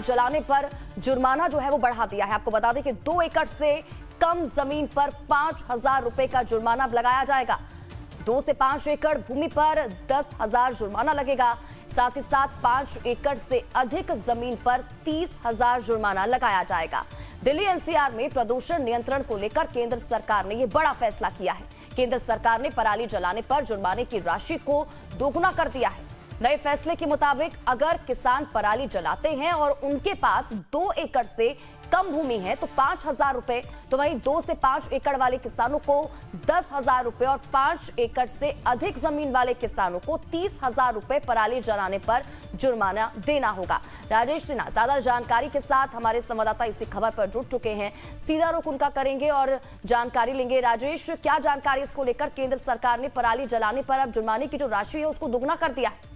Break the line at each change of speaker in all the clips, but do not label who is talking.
जलाने पर जुर्माना जो है वो बढ़ा दिया है। आपको बता दें कि 2 एकड़ से कम जमीन पर 5,000 रुपए का जुर्माना लगाया जाएगा। 2 से 5 एकड़ भूमि पर 10,000 जुर्माना लगेगा। साथ ही साथ 5 एकड़ से अधिक जमीन पर 30,000 जुर्माना लगाया जाएगा। दिल्ली एनसीआर में प्रदूषण नियंत्रण को लेकर केंद्र सरकार ने यह बड़ा फैसला किया है। केंद्र सरकार ने पराली जलाने पर जुर्माने की राशि को दोगुना कर दिया है। नए फैसले के मुताबिक अगर किसान पराली जलाते हैं और उनके पास 2 एकड़ से कम भूमि है तो 5,000 रुपए, तो वहीं 2 से 5 एकड़ वाले किसानों को 10,000 रुपए और 5 एकड़ से अधिक जमीन वाले किसानों को 30,000 रुपए पराली जलाने पर जुर्माना देना होगा। राजेश सिन्हा ज्यादा जानकारी के साथ हमारे संवाददाता इसी खबर पर जुड़ चुके हैं, सीधा रुख उनका करेंगे और जानकारी लेंगे। राजेश, क्या जानकारी इसको लेकर केंद्र सरकार ने पराली जलाने पर अब जुर्माने की जो राशि है उसको दोगुना कर दिया है?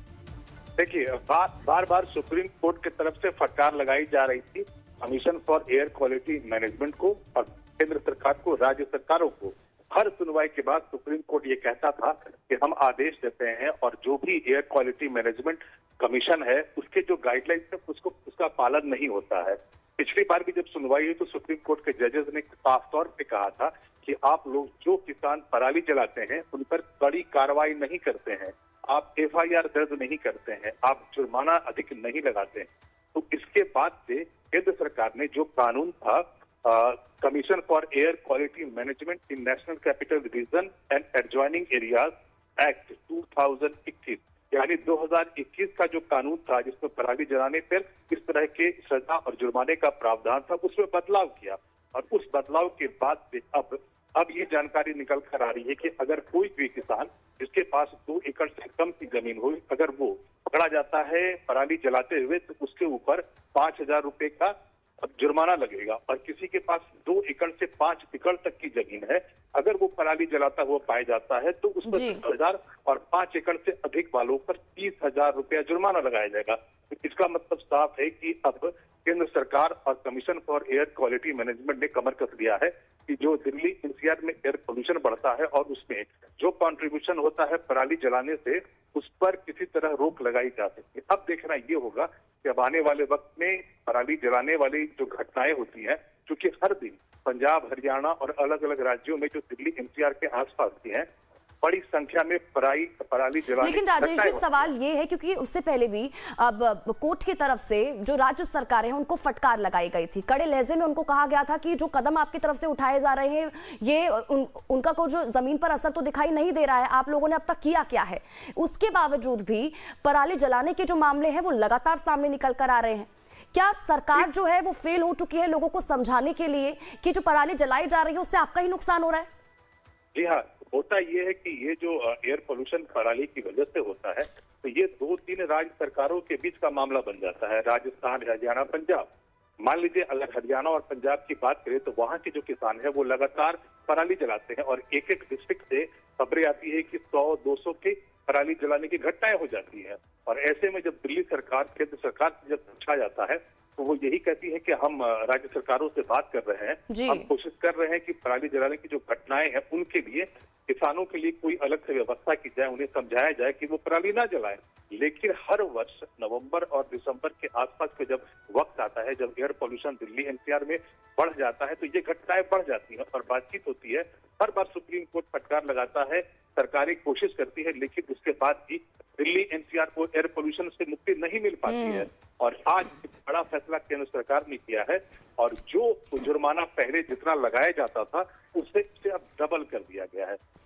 देखिए, बार बार सुप्रीम कोर्ट की तरफ से फटकार लगाई जा रही थी commission for air quality management को और केंद्र सरकार को, राज्य सरकारों को। हर सुनवाई के बाद सुप्रीम कोर्ट ये कहता था कि हम आदेश देते हैं और जो भी एयर क्वालिटी मैनेजमेंट कमीशन है उसके जो गाइडलाइंस है उसका पालन नहीं होता है। पिछली बार भी जब सुनवाई हुई तो सुप्रीम कोर्ट के जजेस ने साफ तौर पे कहा था कि आप लोग जो किसान पराली जलाते हैं उन पर कड़ी कार्रवाई नहीं करते हैं, आप एफआईआर दर्ज नहीं करते हैं, आप जुर्माना अधिक नहीं लगाते हैं। तो इसके बाद से केंद्र सरकार ने जो कानून था commission for air quality management in national capital region and adjoining areas act 2021 यानी 2021 का जो कानून था जिसमें पराली जलाने पर इस तरह के सजा और जुर्माने का प्रावधान था, उसमें बदलाव किया। और उस बदलाव के बाद से अब ये जानकारी निकल कर आ रही है कि अगर कोई भी किसान जिसके पास 2 एकड़ से कम की जमीन हो, अगर वो पकड़ा जाता है पराली जलाते हुए तो उसके ऊपर 5,000 रुपए का जुर्माना लगेगा। और किसी के पास 2 एकड़ से 5 एकड़ तक की जमीन है, अगर वो पराली जलाता हुआ पाया जाता है तो उस पर 10,000 और 5 एकड़ से अधिक वालों पर 30,000 रुपया जुर्माना लगाया जाएगा। तो इसका मतलब साफ है कि अब केंद्र सरकार और commission for air quality management ने कमर कस दिया है कि जो दिल्ली एनसीआर में एयर पोल्यूशन बढ़ता है और उसमें जो कंट्रीब्यूशन होता है पराली जलाने से, उस पर किसी तरह रोक लगाई जा सकती है। अब देखना ये होगा कि अब आने वाले वक्त में पराली जलाने वाली जो घटनाएं होती हैं, क्योंकि हर दिन पंजाब, हरियाणा और अलग अलग राज्यों में जो दिल्ली एनसीआर के आसपास की हैं बड़ी संख्या में पराली जलाने।
लेकिन राजेश जी, सवाल ये है क्योंकि उससे पहले भी अब कोर्ट की तरफ से जो राज्य सरकार है उनको फटकार लगाई गई थी, कड़े लहजे में उनको कहा गया था कि जो कदम आपकी तरफ से उठाए जा रहे हैं ये उनका कोई जो जमीन पर असर तो दिखाई नहीं दे रहा है, आप लोगों ने अब तक किया क्या है? उसके बावजूद भी पराली जलाने के जो मामले हैं वो लगातार सामने निकल कर आ रहे हैं। क्या सरकार जो है वो फेल हो चुकी है लोगों को समझाने के लिए कि जो पराली जलाई जा रही है उससे आपका ही नुकसान हो रहा है?
जी हाँ, होता ये है कि ये जो एयर पोल्यूशन पराली की वजह से होता है तो ये 2-3 राज्य सरकारों के बीच का मामला बन जाता है। राजस्थान, हरियाणा, पंजाब। मान लीजिए अगर हरियाणा और पंजाब की बात करें तो वहां के जो किसान है वो लगातार पराली जलाते हैं और एक डिस्ट्रिक्ट से खबरें आती है कि 100-200 के पराली जलाने की घटनाएं हो जाती है। और ऐसे में जब दिल्ली सरकार, केंद्र सरकार से जब पूछा जाता है तो वो यही कहती है कि हम राज्य सरकारों से बात कर रहे हैं, हम कोशिश कर रहे हैं कि पराली जलाने की जो घटनाएं हैं उनके लिए किसानों के लिए कोई अलग से व्यवस्था की जाए, उन्हें समझाया जाए कि वो पराली ना जलाएं। लेकिन हर वर्ष नवंबर और दिसंबर के आसपास का जब वक्त आता है, जब एयर पोल्यूशन दिल्ली एनसीआर में बढ़ जाता है तो ये घटनाएं बढ़ जाती हैं और बातचीत होती है। हर बार सुप्रीम कोर्ट फटकार लगाता है, सरकारें कोशिश करती है, लेकिन उसके बाद भी दिल्ली एनसीआर को एयर पोल्यूशन से मुक्ति नहीं मिल पाती है। और आज बड़ा फैसला केंद्र सरकार ने किया है और जो जुर्माना पहले जितना लगाया जाता था उससे अब डबल कर दिया गया है।